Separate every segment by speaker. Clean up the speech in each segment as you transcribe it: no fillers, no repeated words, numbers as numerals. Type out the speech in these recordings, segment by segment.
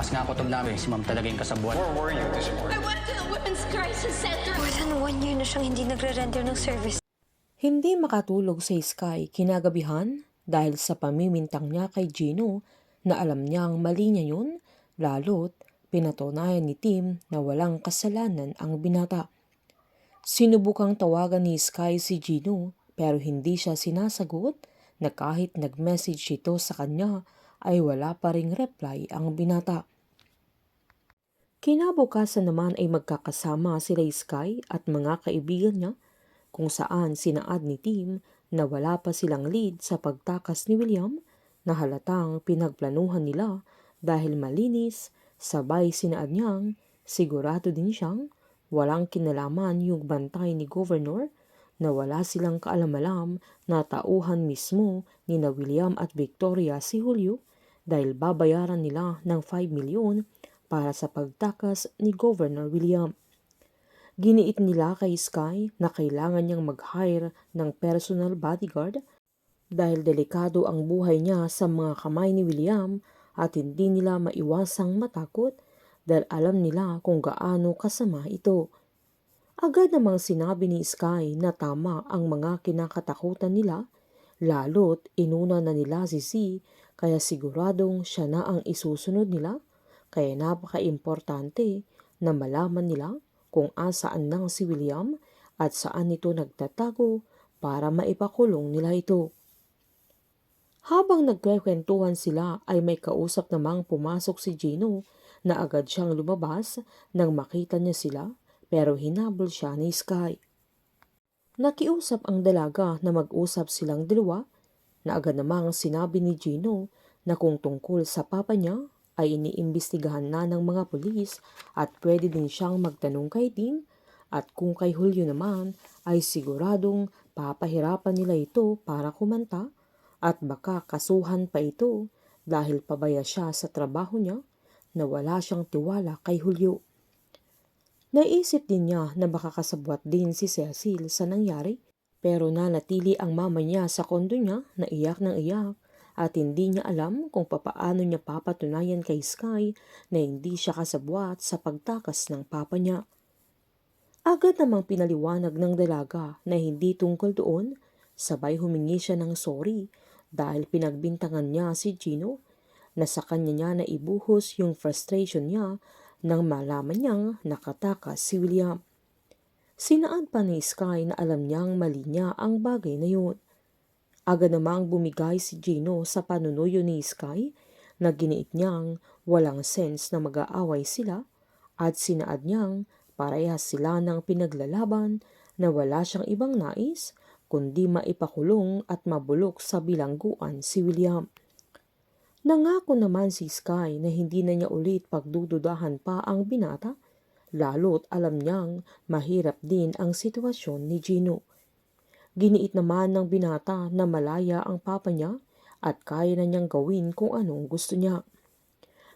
Speaker 1: Mas nga kutob namin, si ma'am talaga yung kasabuan.
Speaker 2: Or were you to support?
Speaker 3: I went to the Women's Crisis Center.
Speaker 4: More than 1 year na siyang hindi nagre-render ng service.
Speaker 5: Hindi makatulog si Sky kinagabihan dahil sa pamimintang niya kay Gino na alam niyang mali niya yun, lalo't pinatunayan ni Tim na walang kasalanan ang binata. Sinubukang tawagan ni Sky si Gino pero hindi siya sinasagot na kahit nag-message ito sa kanya ay wala pa ring reply ang binata. Kinabukasan naman ay magkakasama sila Sky at mga kaibigan niya kung saan sinaad ni Tim na wala pa silang lead sa pagtakas ni William na halatang pinagplanuhan nila dahil malinis, sabay sinaad niyang sigurado din siyang walang kinalaman yung bantay ni Governor na wala silang kaalam-alam na tauhan mismo ni na William at Victoria si Julio dahil babayaran nila ng 5 milyon para sa pagtakas ni Governor William. Giniit nila kay Sky na kailangan niyang mag-hire ng personal bodyguard dahil delikado ang buhay niya sa mga kamay ni William at hindi nila maiwasang matakot dahil alam nila kung gaano kasama ito. Agad namang sinabi ni Sky na tama ang mga kinakatakutan nila, lalo't inuna na nila si C kaya siguradong siya na ang isusunod nila. Kaya napaka-importante na malaman nila kung asaan nang si William at saan ito nagtatago para maipakulong nila ito. Habang nagkwekwentuhan sila ay may kausap namang pumasok si Gino na agad siyang lumabas nang makita niya sila pero hinabol siya ni Sky. Nakiusap ang dalaga na mag-usap silang dalawa na agad namang sinabi ni Gino na kung tungkol sa papa niya ay iniimbestigahan na ng mga pulis at pwede din siyang magtanong kay Tim at kung kay Julio naman ay siguradong papahirapan nila ito para kumanta at baka kasuhan pa ito dahil pabaya siya sa trabaho niya na wala siyang tiwala kay Julio. Naisip din niya na baka kasabwat din si Cecil sa nangyari pero nanatili ang mama niya sa kondo niya na iyak ng iyak at hindi niya alam kung papaano niya papatunayan kay Sky na hindi siya kasabwat sa pagtakas ng papa niya. Agad namang pinaliwanag ng dalaga na hindi tungkol doon, sabay humingi siya ng sorry dahil pinagbintangan niya si Gino na sa kanya niya na ibuhos yung frustration niya nang malaman niyang nakatakas si William. Sinaan pa ni Sky na alam niyang mali niya ang bagay na yun. Agad namang bumigay si Gino sa panunuyo ni Sky na giniit niyang walang sense na mag-aaway sila at sinaad niyang parehas sila ng pinaglalaban na wala siyang ibang nais kundi maipakulong at mabulok sa bilangguan si William. Nangako naman si Sky na hindi na niya ulit pagdududahan pa ang binata lalo't alam niyang mahirap din ang sitwasyon ni Gino. Giniit naman ng binata na malaya ang papa niya at kaya na niyang gawin kung anong gusto niya.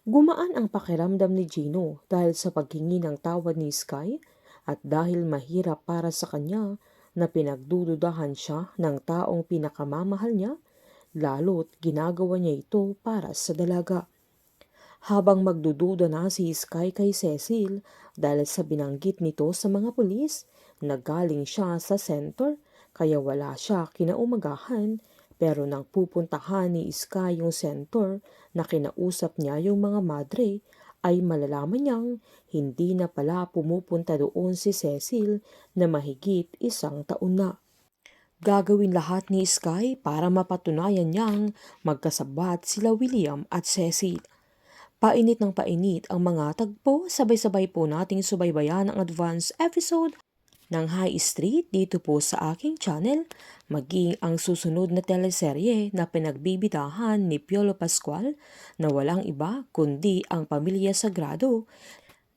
Speaker 5: Gumaan ang pakiramdam ni Gino dahil sa paghingi ng tawad ni Sky at dahil mahirap para sa kanya na pinagdududahan siya ng taong pinakamamahal niya, lalo't ginagawa niya ito para sa dalaga. Habang magdududa na si Sky kay Cecil dahil sa binanggit nito sa mga pulis, naggaling siya sa center kaya wala siya kinaumagahan pero nang pupuntahan ni Sky yung center na kinausap niya yung mga madre ay malalaman niyang hindi na pala pumupunta doon si Cecil na mahigit 1 taon na. Gagawin lahat ni Sky para mapatunayan niyang magkasabat sila William at Cecil. Painit ng painit ang mga tagpo, sabay-sabay po nating subaybayan ang advance episode ng High Street dito po sa aking channel, maging ang susunod na teleserye na pinagbibitahan ni Piolo Pascual na walang iba kundi ang Pamilya Sagrado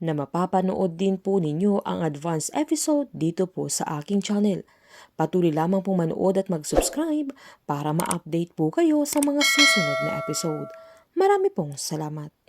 Speaker 5: na mapapanood din po ninyo ang advance episode dito po sa aking channel. Patuloy lamang pong manood at mag-subscribe para ma-update po kayo sa mga susunod na episode. Marami pong salamat.